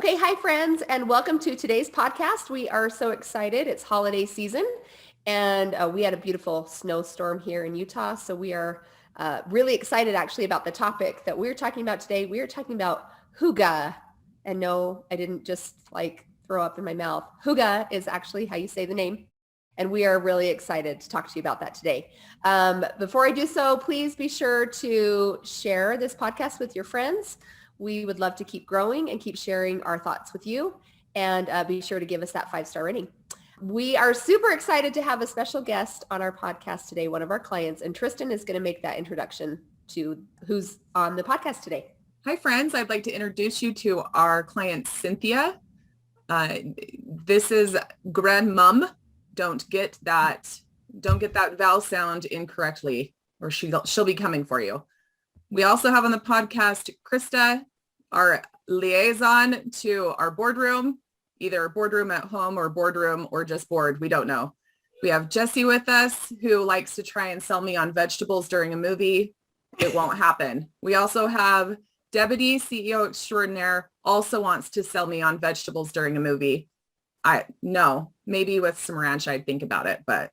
Okay, hi friends, and welcome to today's podcast. We are so excited. It's holiday season, and we had a beautiful snowstorm here in Utah, so we are really excited actually about the topic that we're talking about today. We are talking about hygge. And no, I didn't just like throw up in my mouth. Hygge is actually how you say the name, and we are really excited to talk to you about that today. Before I do so, please be sure to share this podcast with your friends. We would love to keep growing and keep sharing our thoughts with you, and be sure to give us that 5-star rating. We are super excited to have a special guest on our podcast today, one of our clients, and Tristan is going to make that introduction to who's on the podcast today. Hi, friends. I'd like to introduce you to our client, Cynthia. This is grandmom. Don't get that vowel sound incorrectly, or she'll be coming for you. We also have on the podcast Krista, our liaison to our boardroom, either boardroom at home or boardroom or just board. We don't know. We have Jesse with us, who likes to try and sell me on vegetables during a movie. It won't happen. We also have Deputy CEO Extraordinaire, also wants to sell me on vegetables during a movie. No, maybe with some ranch, I'd think about it, but.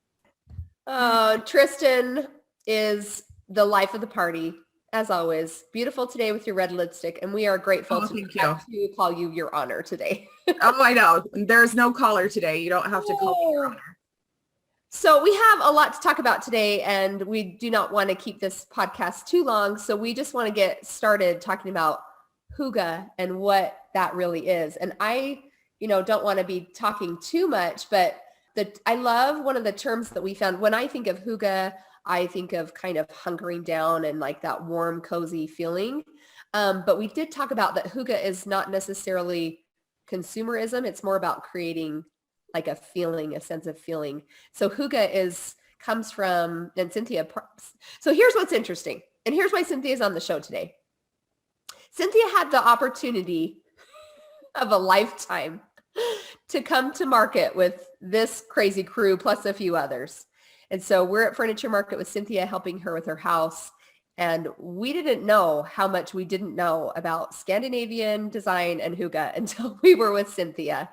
Tristan is the life of the party. As always, beautiful today with your red lipstick, and we are grateful to call you Your Honor today. Oh, I know. There's no caller today. You don't have to call me Your Honor. So we have a lot to talk about today, and we do not want to keep this podcast too long. So we just want to get started talking about hygge and what that really is. And I, don't want to be talking too much, but I love one of the terms that we found. When I think of hygge, I think of kind of hunkering down and like that warm, cozy feeling. But we did talk about that hygge is not necessarily consumerism. It's more about creating like a feeling, a sense of feeling. So hygge comes from, and Cynthia. So here's what's interesting. And here's why Cynthia is on the show today. Cynthia had the opportunity of a lifetime to come to market with this crazy crew plus a few others. And so we're at Furniture Market with Cynthia, helping her with her house. And we didn't know how much we didn't know about Scandinavian design and hygge until we were with Cynthia.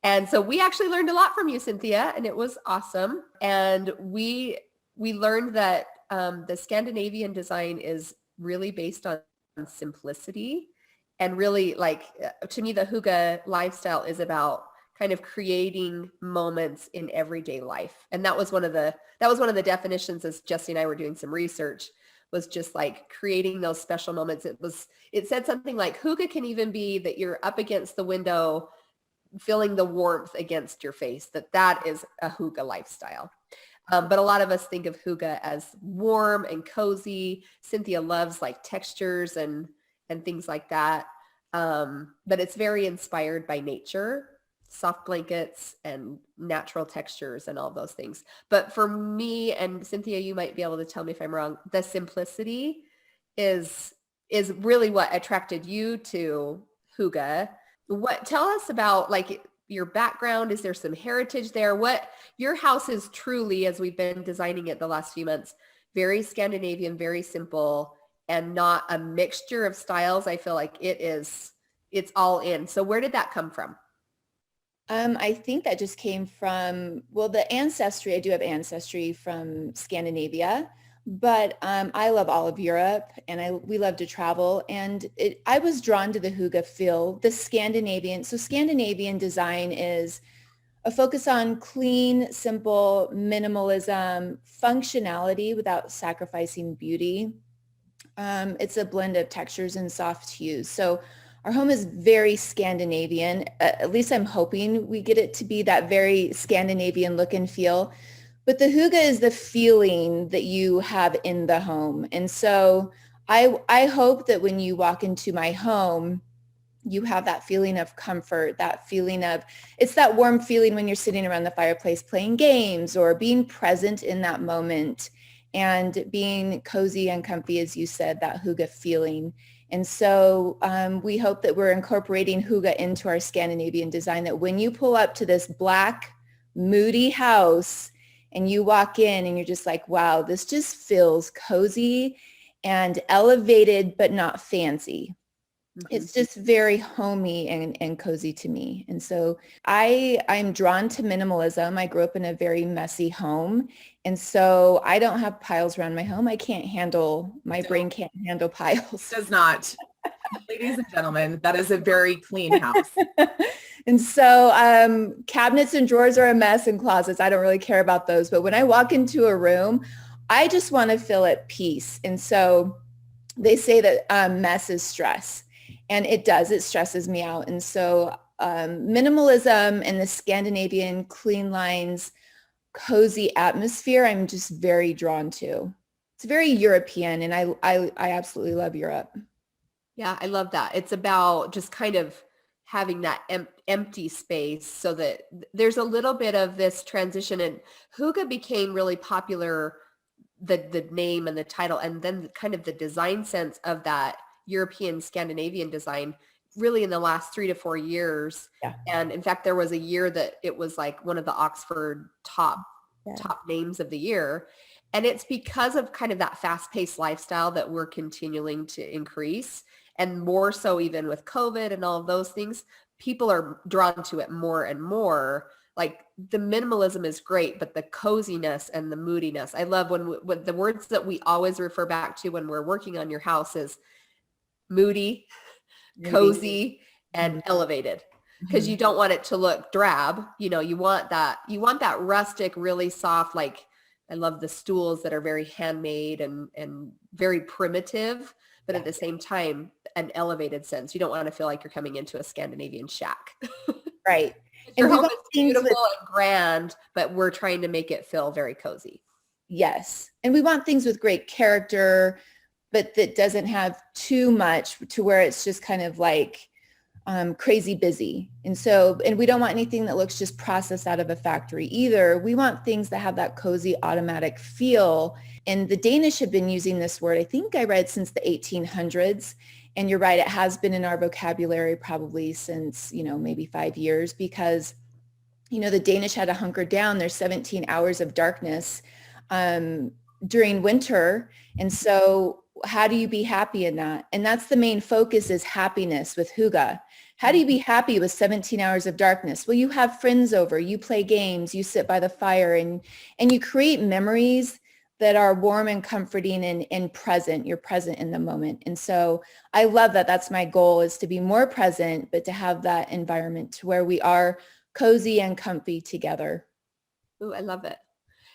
And so we actually learned a lot from you, Cynthia, and it was awesome. And we learned that the Scandinavian design is really based on simplicity. And really, to me, the hygge lifestyle is about kind of creating moments in everyday life. And that was one of the definitions, as Jesse and I were doing some research, was just like creating those special moments. It said something like hygge can even be that you're up against the window, feeling the warmth against your face, that is a hygge lifestyle. But a lot of us think of hygge as warm and cozy. Cynthia loves like textures and things like that. But it's very inspired by nature, soft blankets and natural textures and all those things. But for me, and Cynthia, you might be able to tell me if I'm wrong, the simplicity is really what attracted you to hygge. Tell us about like your background. Is there some heritage there? Your house is truly, as we've been designing it the last few months, very Scandinavian, very simple, and not a mixture of styles. I feel like it's all in. So where did that come from? I think that just came from, the ancestry. I do have ancestry from Scandinavia, but I love all of Europe, and we love to travel. And I was drawn to the hygge feel, the Scandinavian. So Scandinavian design is a focus on clean, simple, minimalism, functionality without sacrificing beauty. It's a blend of textures and soft hues. So our home is very Scandinavian. At least I'm hoping we get it to be that very Scandinavian look and feel. But the hygge is the feeling that you have in the home. And so I hope that when you walk into my home, you have that feeling of comfort, that feeling of, it's that warm feeling when you're sitting around the fireplace playing games or being present in that moment and being cozy and comfy, as you said, that hygge feeling. And so we hope that we're incorporating hygge into our Scandinavian design, that when you pull up to this black, moody house and you walk in and you're just like, wow, this just feels cozy and elevated, but not fancy. It's just very homey and cozy to me. And so I'm drawn to minimalism. I grew up in a very messy home. And so I don't have piles around my home. My brain can't handle piles. Does not. Ladies and gentlemen, that is a very clean house. And so cabinets and drawers are a mess, and closets, I don't really care about those. But when I walk into a room, I just want to feel at peace. And so they say that mess is stress. And it does. It stresses me out. And so minimalism and the Scandinavian clean lines, cozy atmosphere, I'm just very drawn to. It's very European, and I absolutely love Europe. Yeah, I love that. It's about just kind of having that empty space so that there's a little bit of this transition. And Hygee became really popular, the name and the title, and then kind of the design sense of that European Scandinavian design really in the last 3 to 4 years. Yeah. And in fact, there was a year that it was like one of the Oxford top names of the year. And it's because of kind of that fast-paced lifestyle that we're continuing to increase. And more so even with COVID and all of those things, people are drawn to it more and more. Like the minimalism is great, but the coziness and the moodiness. I love when the words that we always refer back to when we're working on your house is moody, cozy, and elevated, because you don't want it to look drab. You want that rustic, really soft, like I love the stools that are very handmade and very primitive, but at the same time, an elevated sense. You don't want to feel like you're coming into a Scandinavian shack. Right. Your home is beautiful and grand, but we're trying to make it feel very cozy. Yes. And we want things with great character, but that doesn't have too much to where it's just kind of like crazy busy. And we don't want anything that looks just processed out of a factory either. We want things that have that cozy automatic feel. And the Danish have been using this word, I think I read since the 1800s. And you're right, it has been in our vocabulary probably since, maybe 5 years, because, the Danish had to hunker down. There's 17 hours of darkness during winter. And so how do you be happy in that? And that's the main focus, is happiness with Hygee. How do you be happy with 17 hours of darkness? Well, you have friends over, you play games, you sit by the fire, and you create memories that are warm and comforting and present. You're present in the moment. And so I love that. That's my goal, is to be more present, but to have that environment to where we are cozy and comfy together. Ooh, I love it.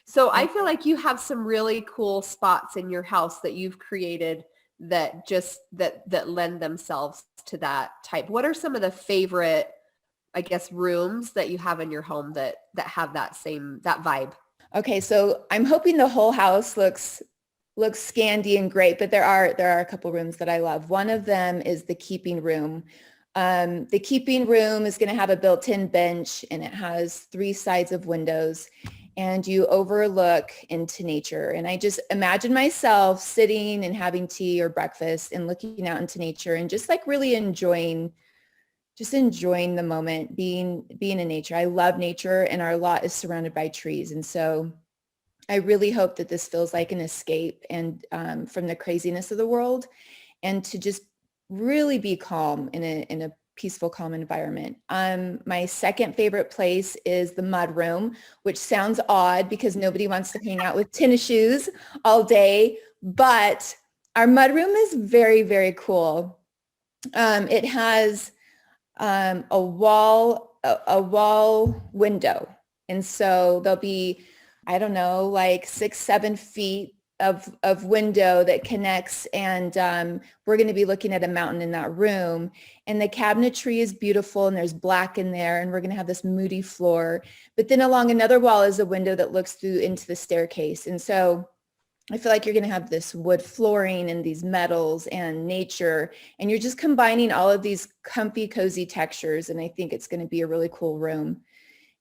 So I feel like you have some really cool spots in your house that you've created that lend themselves to that type. What are some of the favorite, I guess, rooms that you have in your home that have that vibe? Okay, so I'm hoping the whole house looks Scandi and great, but there are a couple rooms that I love. One of them is the keeping room. The keeping room is going to have a built-in bench, and it has 3 sides of windows, and you overlook into nature. And I just imagine myself sitting and having tea or breakfast and looking out into nature and just like really enjoying the moment, being in nature. I love nature, and our lot is surrounded by trees. And so I really hope that this feels like an escape and from the craziness of the world, and to just really be calm in a peaceful, calm environment. My second favorite place is the mud room, which sounds odd because nobody wants to hang out with tennis shoes all day, but our mud room is very, very cool. It has a wall window. And so there'll be, I don't know, like 6-7 feet of window that connects, and we're going to be looking at a mountain in that room, and the cabinetry is beautiful, and there's black in there, and we're going to have this moody floor. But then along another wall is a window that looks through into the staircase. And so I feel like you're going to have this wood flooring and these metals and nature, and you're just combining all of these comfy, cozy textures. And I think it's going to be a really cool room.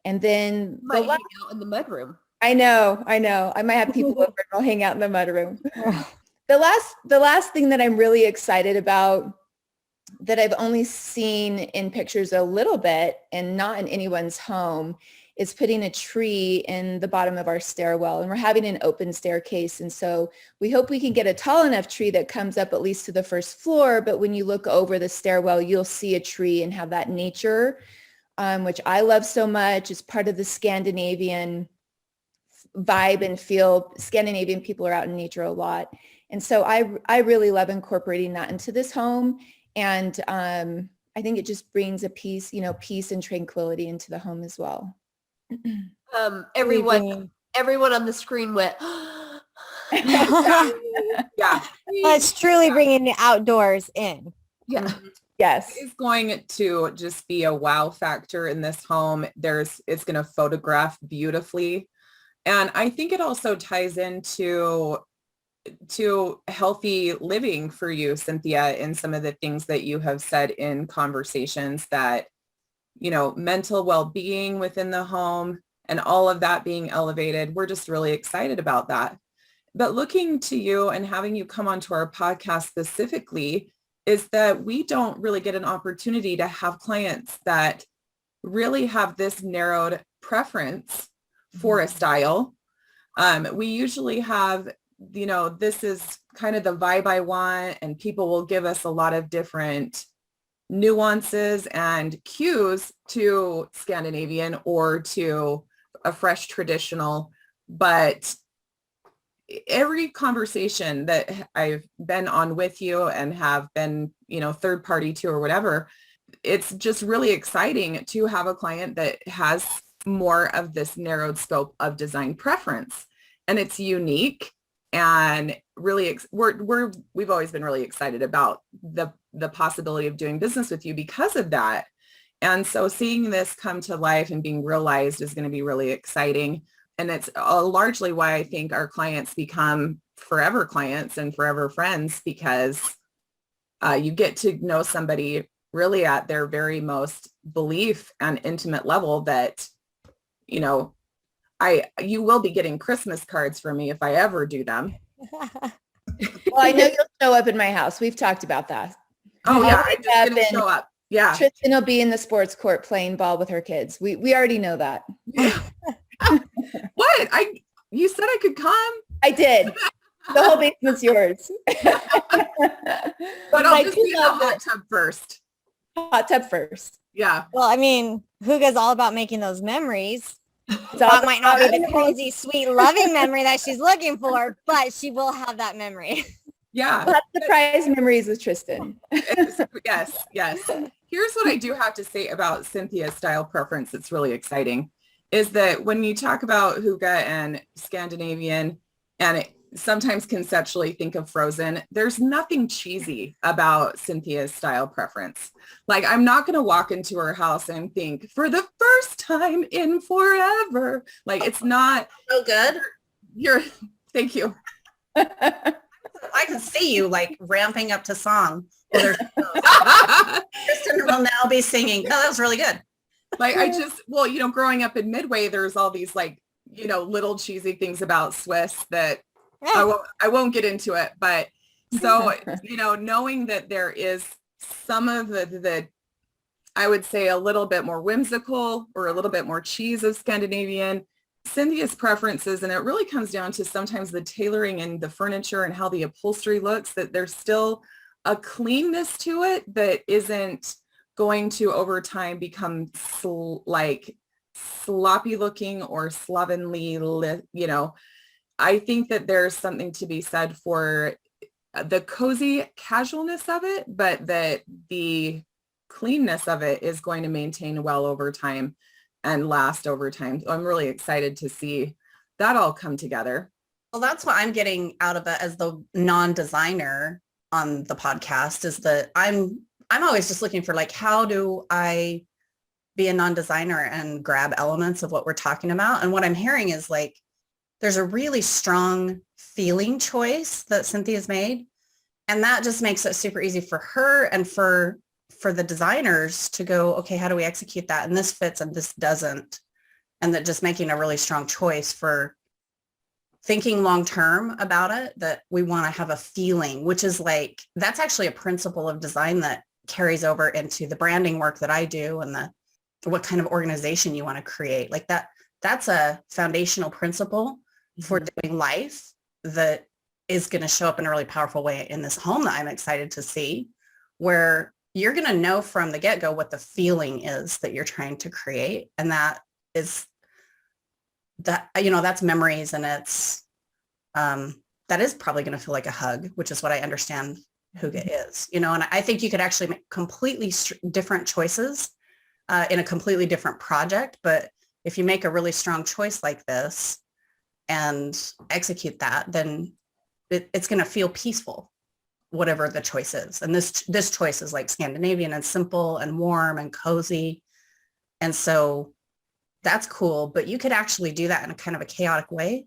And then hang out in the mud room. I know. I might have people over and I'll hang out in the mud room. The last thing that I'm really excited about, that I've only seen in pictures a little bit and not in anyone's home, is putting a tree in the bottom of our stairwell, and we're having an open staircase. And so we hope we can get a tall enough tree that comes up at least to the first floor. But when you look over the stairwell, you'll see a tree and have that nature, which I love so much. It's part of the Scandinavian vibe and feel. Scandinavian people are out in nature a lot. And so I really love incorporating that into this home. And I think it just brings a peace and tranquility into the home as well. Everyone on the screen went, Yeah. It's truly bringing the outdoors in. yeah. Yes. It's going to just be a wow factor in this home. It's going to photograph beautifully. And I think it also ties into healthy living for you, Cynthia, in some of the things that you have said in conversations, that, mental well-being within the home and all of that being elevated. We're just really excited about that. But looking to you and having you come onto our podcast specifically is that we don't really get an opportunity to have clients that really have this narrowed preference for a style. We usually have, this is kind of the vibe I want, and people will give us a lot of different nuances and cues to Scandinavian or to a fresh traditional. But every conversation that I've been on with you and have been, third party to or whatever, it's just really exciting to have a client that has more of this narrowed scope of design preference. And it's unique, and really we've always been really excited about the possibility of doing business with you because of that. And so seeing this come to life and being realized is going to be really exciting. And it's largely why I think our clients become forever clients and forever friends, because you get to know somebody really at their very most belief and intimate level that, you will be getting Christmas cards from me if I ever do them. Well, I know you'll show up in my house. We've talked about that. Oh yeah, I'm just going to show up. Yeah. Tristan will be in the sports court playing ball with her kids. We already know that. What? You said I could come? I did. The whole basement's yours. But I'll just be in the hot tub first. Hot tub first. Yeah. Well, I mean, Hygge's all about making those memories. That might not be the cozy, sweet, loving memory that she's looking for, but she will have that memory. Yeah. We'll have surprise memories with Tristan. Yes. Here's what I do have to say about Cynthia's style preference that's really exciting, is that when you talk about Hygge and Scandinavian, and sometimes conceptually think of Frozen, there's nothing cheesy about Cynthia's style preference. Like, I'm not going to walk into her house and think, for the first time in forever. Like, it's not. So good. Thank you. I can see you like ramping up to song. Well, Kristen will now be singing. No, that was really good. Like, growing up in Midway, there's all these little cheesy things about Swiss that I won't get into it. But so, knowing that there is some of the, I would say a little bit more whimsical or a little bit more cheese of Scandinavian, Cynthia's preferences, and it really comes down to sometimes the tailoring and the furniture and how the upholstery looks, that there's still a cleanness to it that isn't going to over time become sloppy looking or slovenly, I think that there's something to be said for the cozy casualness of it, but that the cleanness of it is going to maintain well over time and last over time. So I'm really excited to see that all come together. Well, that's what I'm getting out of it as the non-designer on the podcast, is that I'm always just looking for how do I be a non-designer and grab elements of what we're talking about. And what I'm hearing is there's a really strong feeling choice that Cynthia's made. And that just makes it super easy for her and for the designers to go, okay, how do we execute that? And this fits and this doesn't. And that just making a really strong choice for thinking long-term about it, that we want to have a feeling, which is that's actually a principle of design that carries over into the branding work that I do and the what kind of organization you want to create. Like that's a foundational principle for doing life that is going to show up in a really powerful way in this home that I'm excited to see, where you're going to know from the get-go what the feeling is that you're trying to create. And that is that, that's memories, and it's, that is probably going to feel like a hug, which is what I understand Hygee is, and I think you could actually make completely different choices in a completely different project. But if you make a really strong choice like this and execute that, then it's going to feel peaceful, whatever the choice is. And this choice is like Scandinavian and simple and warm and cozy. And so that's cool, but you could actually do that in a kind of a chaotic way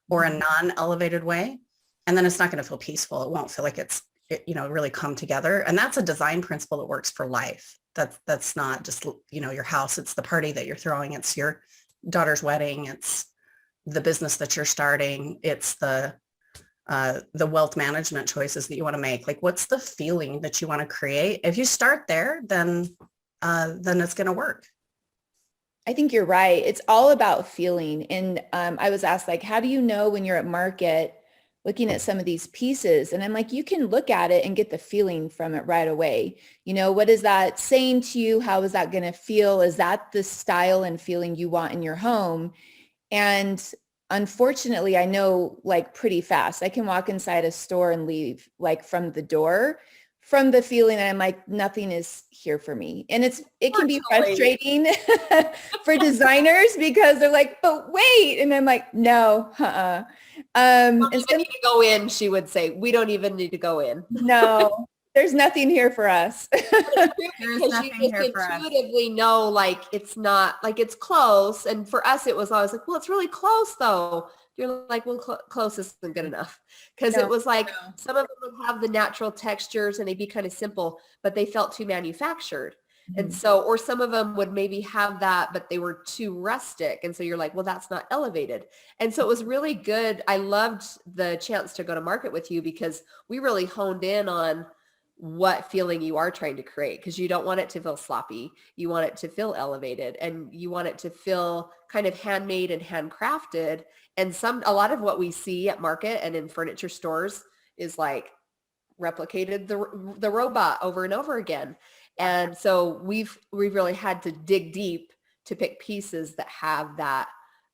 or a non-elevated way. And then it's not going to feel peaceful. It won't feel like it's really come together. And that's a design principle that works for life. That's not just, your house. It's the party that you're throwing. It's your daughter's wedding. It's the business that you're starting. It's the wealth management choices that you want to make. Like, what's the feeling that you want to create? If you start there, then it's going to work. I think you're right. It's all about feeling. And I was asked, like, how do you know when you're at market looking at some of these pieces? And I'm like, you can look at it and get the feeling from it right away. What is that saying to you? How is that going to feel? Is that the style and feeling you want in your home? And unfortunately, I know like pretty fast. I can walk inside a store and leave like from the door from the feeling that I'm like, nothing is here for me. And it can be frustrating for designers because they're like, but wait. And I'm like, no, Don't even need to go in, she would say. We don't even need to go in. No, there's nothing here for us. Because you just intuitively know, like, it's not, like, it's close. And for us, it was always like, well, it's really close though. You're like, well, close isn't good enough. Because it was like, some of them would have the natural textures and they'd be kind of simple, but they felt too manufactured. And so, or some of them would maybe have that, but they were too rustic. And so you're like, well, that's not elevated. And so it was really good. I loved the chance to go to market with you because we really honed in on what feeling you are trying to create, because you don't want it to feel sloppy. You want it to feel elevated, and you want it to feel kind of handmade and handcrafted. And a lot of what we see at market and in furniture stores is like replicated the robot over and over again. And so we've really had to dig deep to pick pieces that have that.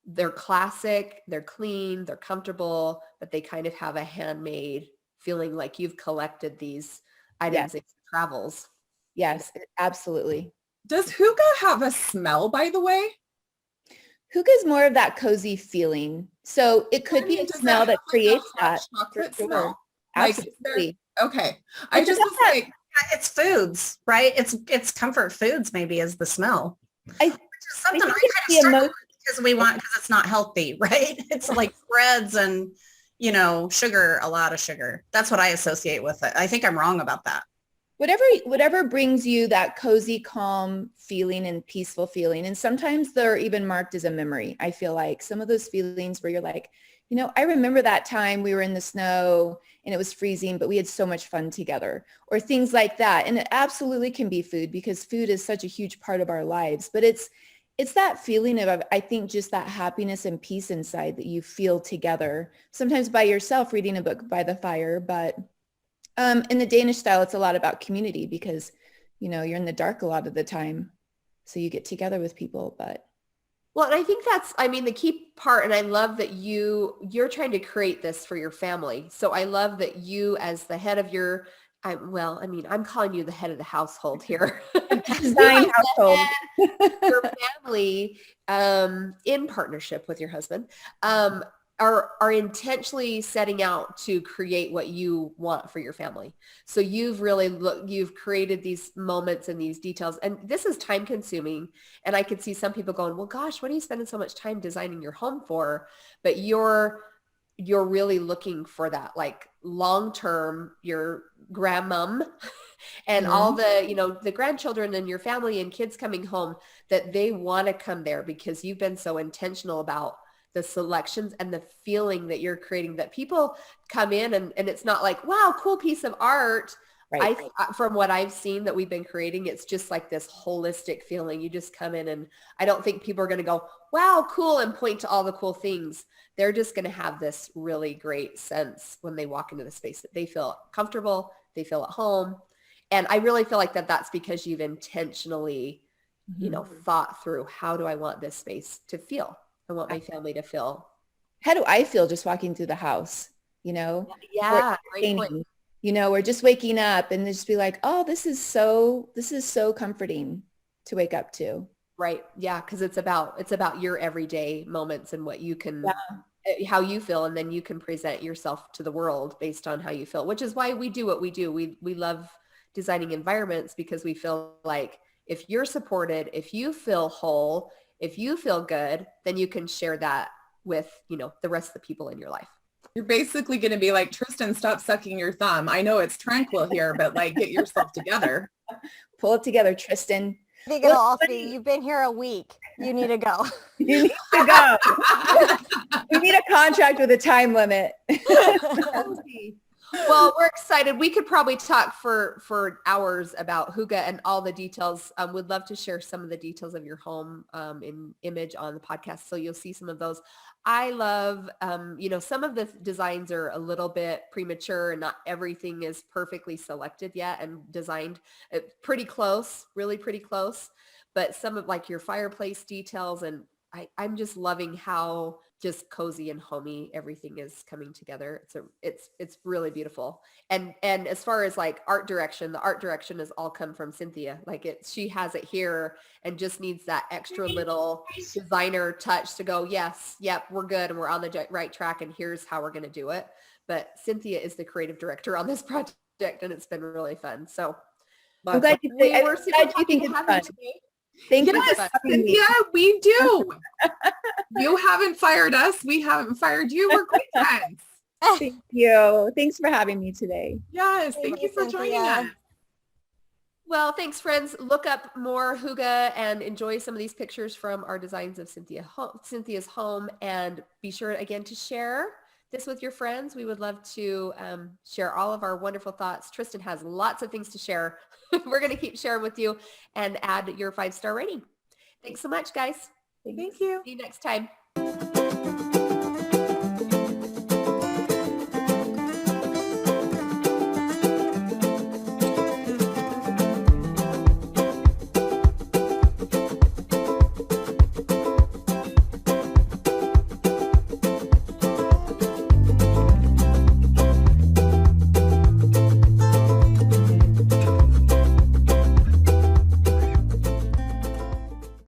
They're classic, they're clean, they're comfortable, but they kind of have a handmade feeling, like you've collected these items in travels. Yes, absolutely. Does Hygee have a smell, by the way? Hygee is more of that cozy feeling. So it could be a smell that creates that. Chocolate sure. smell. Absolutely. Okay. I just was like, it's foods, right? It's comfort foods maybe is the smell. I Which is something I think kind it's of the struggle with because it's not healthy, right? It's like breads and, sugar, a lot of sugar. That's what I associate with it. I think I'm wrong about that. Whatever brings you that cozy, calm feeling and peaceful feeling. And sometimes they're even marked as a memory. I feel like some of those feelings where you're like, I remember that time we were in the snow and it was freezing, but we had so much fun together, or things like that. And it absolutely can be food, because food is such a huge part of our lives. But it's that feeling of, I think, just that happiness and peace inside that you feel together, sometimes by yourself reading a book by the fire. But in the Danish style, it's a lot about community because, you're in the dark a lot of the time. So you get together with people, but. Well, and I think that's, the key part. And I love that you're trying to create this for your family. So I love that you, as the head of I'm calling you the head of the household here. Design household. Your family, in partnership with your husband, are intentionally setting out to create what you want for your family. So you've created these moments and these details, and this is time consuming. And I could see some people going, well, gosh, what are you spending so much time designing your home for? But you're really looking for that, like long-term, your grandmom and all the, the grandchildren and your family and kids coming home, that they want to come there because you've been so intentional about the selections and the feeling that you're creating, that people come in and it's not like, wow, cool piece of art. Right. From what I've seen that we've been creating, it's just like this holistic feeling. You just come in and I don't think people are going to go, wow, cool, and point to all the cool things. They're just going to have this really great sense when they walk into the space that they feel comfortable, they feel at home. And I really feel like that's because you've intentionally, thought through, how do I want this space to feel? I want my family to feel. How do I feel just walking through the house? Yeah, great point. We're just waking up and just be like, oh, this is so comforting to wake up to. Right. Yeah. Cause it's about your everyday moments and what you can, how you feel. And then you can present yourself to the world based on how you feel, which is why we do what we do. We love designing environments because we feel like if you're supported, if you feel whole, if you feel good, then you can share that with, the rest of the people in your life. You're basically going to be like, Tristan, stop sucking your thumb. I know it's tranquil here, but like, get yourself together. Pull it together, Tristan. I think it'll all be, you've been here a week. You need to go. You need to go. We need a contract with a time limit. Well, we're excited. We could probably talk for hours about Hygee and all the details. Would love to share some of the details of your home in image on the podcast. So you'll see some of those. I love, some of the designs are a little bit premature and not everything is perfectly selected yet and designed. Pretty close, really pretty close. But some of like your fireplace details, and I'm just loving how just cozy and homey everything is coming together. It's really beautiful. And as far as like art direction, the art direction has all come from Cynthia. Like she has it here and just needs that extra little designer touch to go, yes, yep, we're good and we're on the right track and here's how we're going to do it. But Cynthia is the creative director on this project and it's been really fun. So I'm glad you think it's fun. Thank you. Yes, Cynthia, we do. You haven't fired us. We haven't fired you. We're great friends. Thank you. Thanks for having me today. Yes, thank you for joining us. Well, thanks, friends. Look up more Hygee and enjoy some of these pictures from our designs of Cynthia's home. And be sure, again, to share this with your friends. We would love to share all of our wonderful thoughts. Tristan has lots of things to share. We're going to keep sharing with you and add your 5-star rating. Thanks so much, guys. Thank you. See you next time.